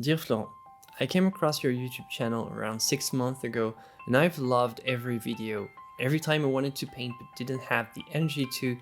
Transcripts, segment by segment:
Dear Florent, I came across your YouTube channel around 6 months ago and I've loved every video. Every time I wanted to paint but didn't have the energy to,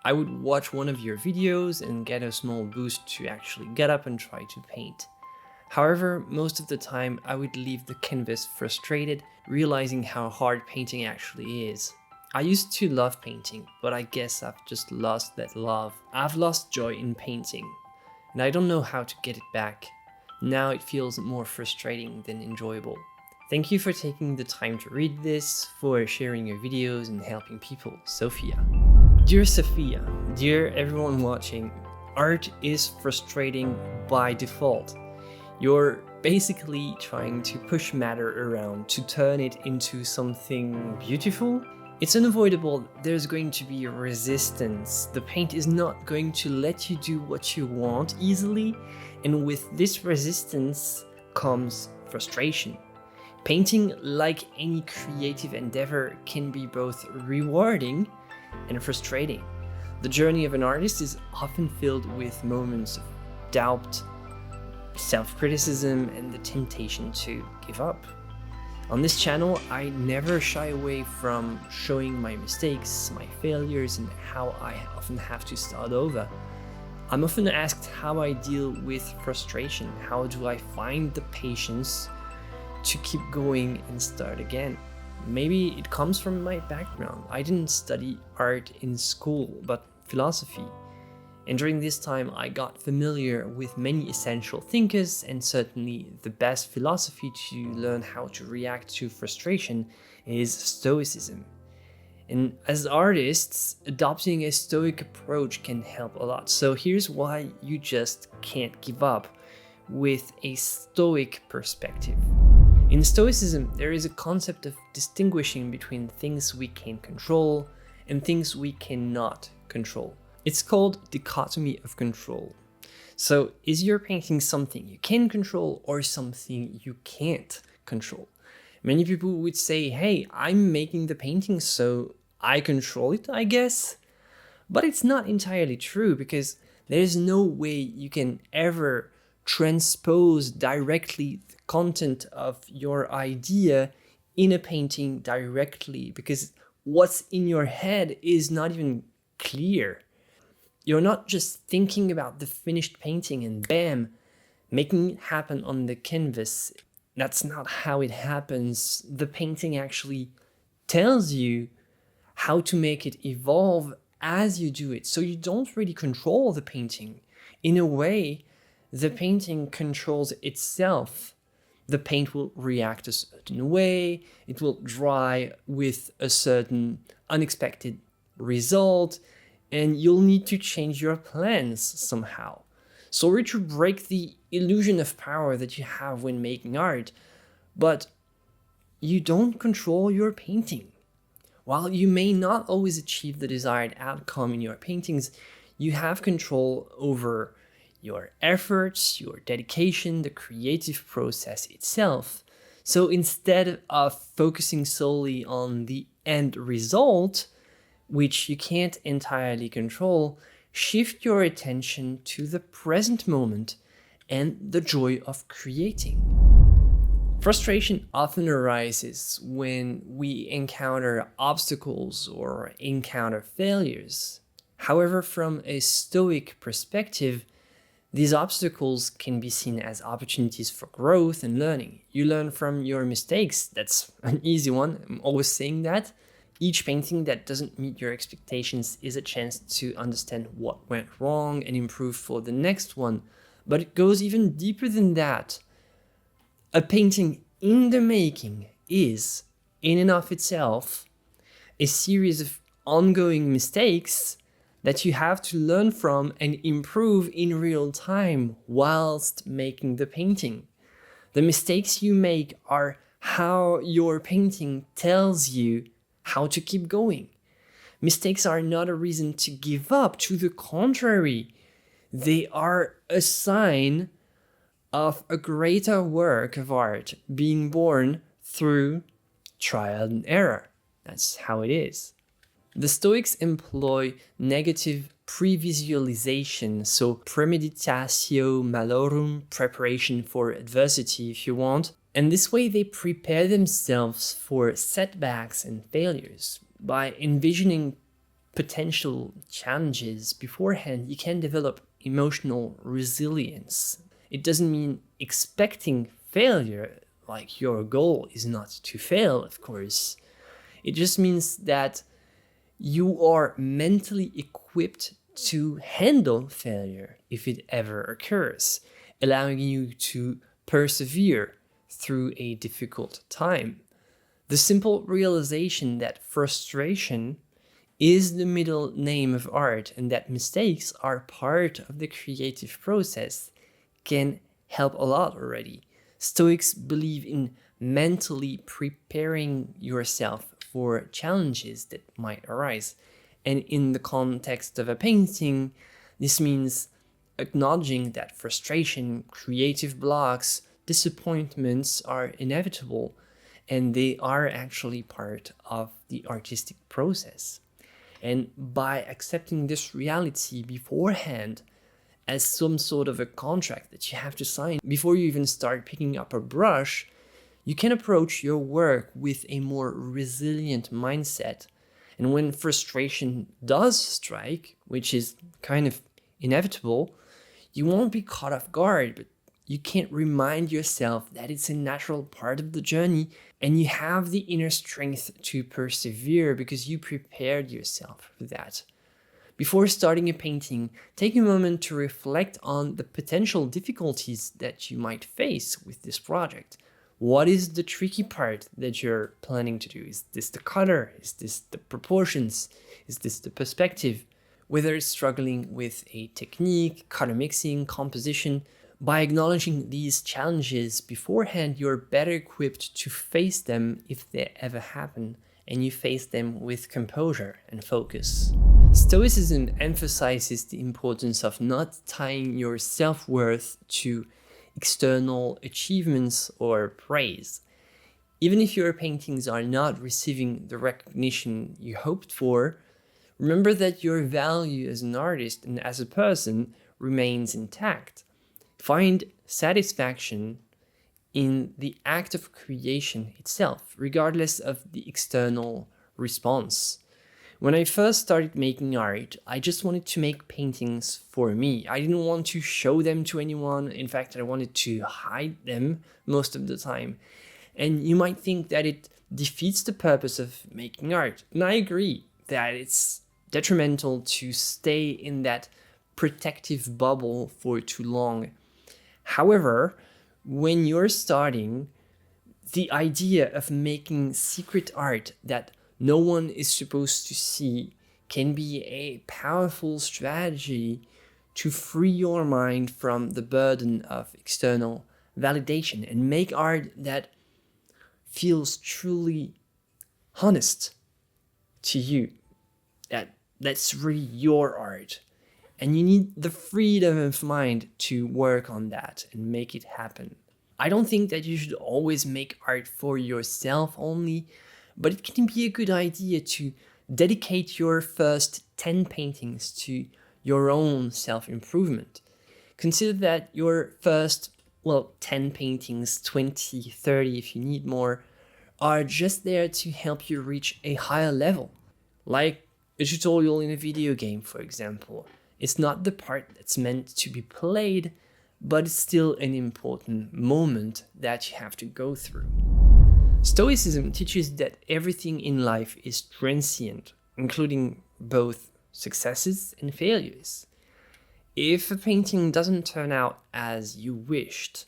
I would watch one of your videos and get a small boost to actually get up and try to paint. However, most of the time I would leave the canvas frustrated, realizing how hard painting actually is. I used to love painting, but I guess I've just lost that love. I've lost joy in painting, and I don't know how to get it back. Now it feels more frustrating than enjoyable. Thank you for taking the time to read this, for sharing your videos and helping people, Sophia. Dear Sophia, dear everyone watching, art is frustrating by default. You're basically trying to push matter around to turn it into something beautiful. It's unavoidable, there's going to be resistance. The paint is not going to let you do what you want easily, and with this resistance comes frustration. Painting, like any creative endeavor, can be both rewarding and frustrating. The journey of an artist is often filled with moments of doubt, self-criticism, and the temptation to give up. On this channel, I never shy away from showing my mistakes, my failures, and how I often have to start over. I'm often asked how I deal with frustration. How do I find the patience to keep going and start again? Maybe it comes from my background. I didn't study art in school, but philosophy. And during this time, I got familiar with many essential thinkers, and certainly the best philosophy to learn how to react to frustration is Stoicism. And as artists, adopting a Stoic approach can help a lot. So here's why you just can't give up with a Stoic perspective. In Stoicism, there is a concept of distinguishing between things we can control and things we cannot control. It's called Dichotomy of Control. So is your painting something you can control or something you can't control? Many people would say, hey, I'm making the painting so I control it, I guess. But it's not entirely true, because there's no way you can ever transpose directly the content of your idea in a painting directly, because what's in your head is not even clear. You're not just thinking about the finished painting and bam, making it happen on the canvas. That's not how it happens. The painting actually tells you how to make it evolve as you do it. So you don't really control the painting. In a way, the painting controls itself. The paint will react a certain way, it will dry with a certain unexpected result, and you'll need to change your plans somehow. Sorry to break the illusion of power that you have when making art, but you don't control your painting. While you may not always achieve the desired outcome in your paintings, you have control over your efforts, your dedication, the creative process itself. So instead of focusing solely on the end result, which you can't entirely control, shift your attention to the present moment and the joy of creating. Frustration often arises when we encounter obstacles or encounter failures. However, from a Stoic perspective, these obstacles can be seen as opportunities for growth and learning. You learn from your mistakes. That's an easy one. I'm always saying that. Each painting that doesn't meet your expectations is a chance to understand what went wrong and improve for the next one. But it goes even deeper than that. A painting in the making is, in and of itself, a series of ongoing mistakes that you have to learn from and improve in real time whilst making the painting. The mistakes you make are how your painting tells you how to keep going. Mistakes are not a reason to give up. To the contrary, they are a sign of a greater work of art being born through trial and error. That's how it is. The Stoics employ negative pre-visualization, so Premeditatio Malorum, preparation for adversity if you want. And this way they prepare themselves for setbacks and failures. By envisioning potential challenges beforehand, you can develop emotional resilience. It doesn't mean expecting failure, like your goal is not to fail, of course. It just means that you are mentally equipped to handle failure if it ever occurs, allowing you to persevere through a difficult time. The simple realization that frustration is the middle name of art and that mistakes are part of the creative process can help a lot already. Stoics believe in mentally preparing yourself for challenges that might arise. And in the context of a painting, this means acknowledging that frustration, creative blocks, disappointments are inevitable, and they are actually part of the artistic process. And by accepting this reality beforehand as some sort of a contract that you have to sign before you even start picking up a brush, you can approach your work with a more resilient mindset. And when frustration does strike, which is kind of inevitable, you won't be caught off guard, but you can remind yourself that it's a natural part of the journey and you have the inner strength to persevere because you prepared yourself for that. Before starting a painting, take a moment to reflect on the potential difficulties that you might face with this project. What is the tricky part that you're planning to do? Is this the color? Is this the proportions? Is this the perspective? Whether it's struggling with a technique, color mixing, composition, by acknowledging these challenges beforehand, you're better equipped to face them if they ever happen, and you face them with composure and focus. Stoicism emphasizes the importance of not tying your self-worth to external achievements or praise. Even if your paintings are not receiving the recognition you hoped for, remember that your value as an artist and as a person remains intact. Find satisfaction in the act of creation itself, regardless of the external response. When I first started making art, I just wanted to make paintings for me. I didn't want to show them to anyone. In fact, I wanted to hide them most of the time. And you might think that it defeats the purpose of making art. And I agree that it's detrimental to stay in that protective bubble for too long. However, when you're starting, the idea of making secret art that no one is supposed to see can be a powerful strategy to free your mind from the burden of external validation and make art that feels truly honest to you. That's really your art. And you need the freedom of mind to work on that and make it happen. I don't think that you should always make art for yourself only, but it can be a good idea to dedicate your first 10 paintings to your own self-improvement. Consider that your first, 10 paintings, 20, 30 if you need more, are just there to help you reach a higher level. Like a tutorial in a video game, for example. It's not the part that's meant to be played, but it's still an important moment that you have to go through. Stoicism teaches that everything in life is transient, including both successes and failures. If a painting doesn't turn out as you wished,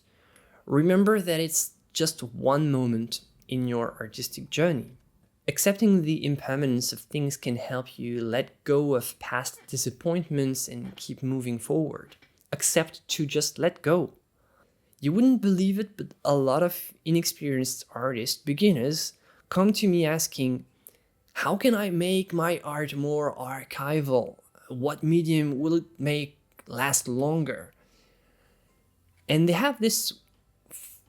remember that it's just one moment in your artistic journey. Accepting the impermanence of things can help you let go of past disappointments and keep moving forward. Accept to just let go. You wouldn't believe it, but a lot of inexperienced artists, beginners, come to me asking, how can I make my art more archival? What medium will it make last longer? And they have this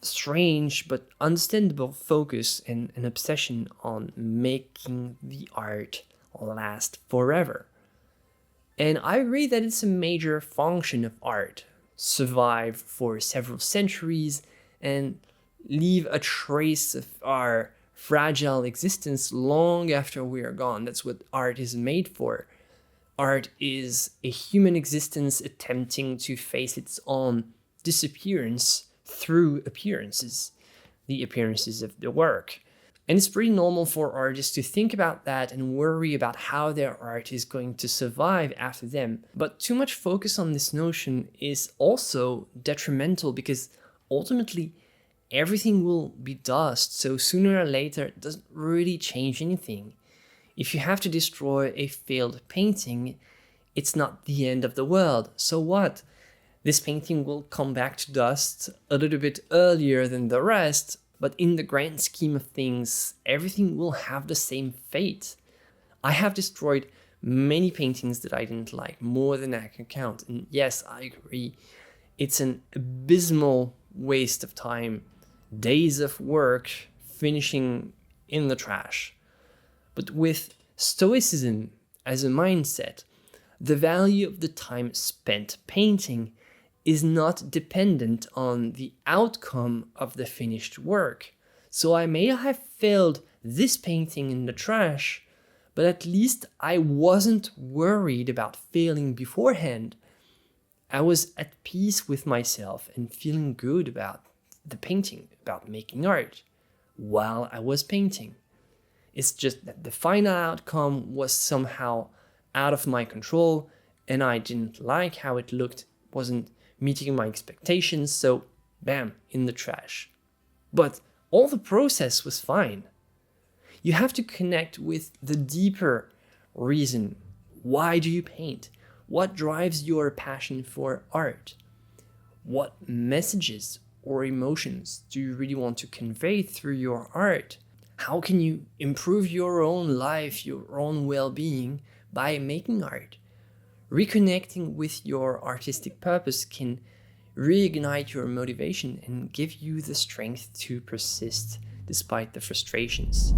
strange but understandable focus and an obsession on making the art last forever. And I agree that it's a major function of art, survive for several centuries and leave a trace of our fragile existence long after we are gone. That's what art is made for. Art is a human existence attempting to face its own disappearance through appearances, the appearances of the work. And it's pretty normal for artists to think about that and worry about how their art is going to survive after them. But too much focus on this notion is also detrimental because ultimately everything will be dust, so sooner or later it doesn't really change anything. If you have to destroy a failed painting, it's not the end of the world. So what? This painting will come back to dust a little bit earlier than the rest, but in the grand scheme of things, everything will have the same fate. I have destroyed many paintings that I didn't like, more than I can count. And yes, I agree, it's an abysmal waste of time. Days of work finishing in the trash. But with Stoicism as a mindset, the value of the time spent painting is not dependent on the outcome of the finished work. So I may have failed this painting in the trash, but at least I wasn't worried about failing beforehand. I was at peace with myself and feeling good about the painting, about making art, while I was painting. It's just that the final outcome was somehow out of my control, and I didn't like how it looked, wasn't meeting my expectations, so bam, in the trash. But all the process was fine. You have to connect with the deeper reason. Why do you paint? What drives your passion for art? What messages or emotions do you really want to convey through your art? How can you improve your own life, your own well-being by making art? Reconnecting with your artistic purpose can reignite your motivation and give you the strength to persist despite the frustrations.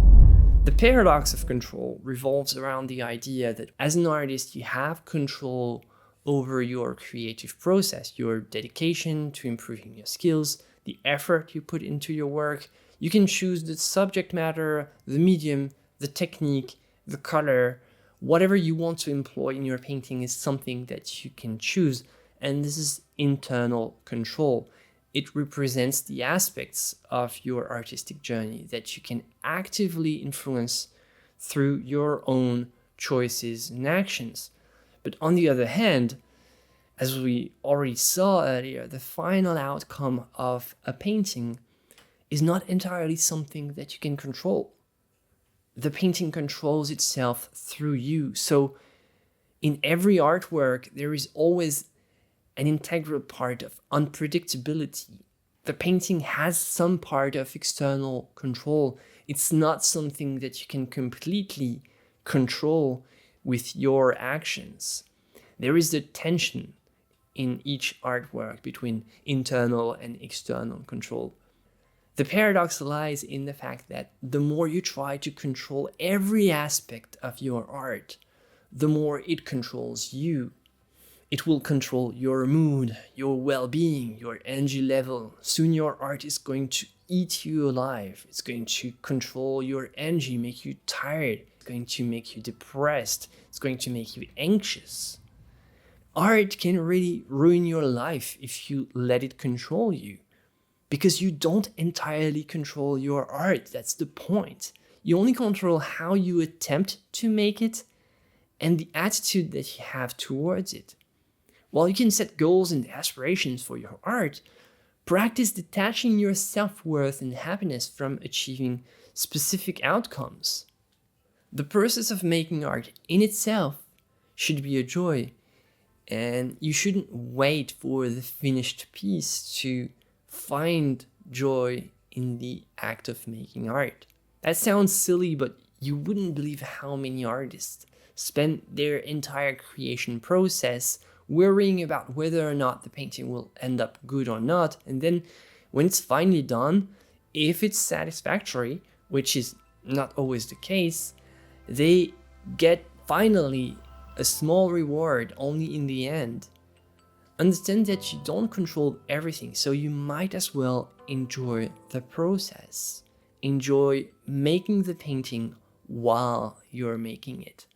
The paradox of control revolves around the idea that as an artist, you have control over your creative process, your dedication to improving your skills, the effort you put into your work. You can choose the subject matter, the medium, the technique, the color. Whatever you want to employ in your painting is something that you can choose, and this is internal control. It represents the aspects of your artistic journey that you can actively influence through your own choices and actions. But on the other hand, as we already saw earlier, the final outcome of a painting is not entirely something that you can control. The painting controls itself through you. So in every artwork, there is always an integral part of unpredictability. The painting has some part of external control. It's not something that you can completely control with your actions. There is the tension in each artwork between internal and external control. The paradox lies in the fact that the more you try to control every aspect of your art, the more it controls you. It will control your mood, your well-being, your energy level. Soon your art is going to eat you alive. It's going to control your energy, make you tired. It's going to make you depressed. It's going to make you anxious. Art can really ruin your life if you let it control you, because you don't entirely control your art. That's the point. You only control how you attempt to make it and the attitude that you have towards it. While you can set goals and aspirations for your art, practice detaching your self-worth and happiness from achieving specific outcomes. The process of making art in itself should be a joy, and you shouldn't wait for the finished piece to find joy in the act of making art. That sounds silly, but you wouldn't believe how many artists spend their entire creation process worrying about whether or not the painting will end up good or not, and then when it's finally done, if it's satisfactory, which is not always the case, they get finally a small reward only in the end. Understand that you don't control everything, so you might as well enjoy the process. Enjoy making the painting while you're making it.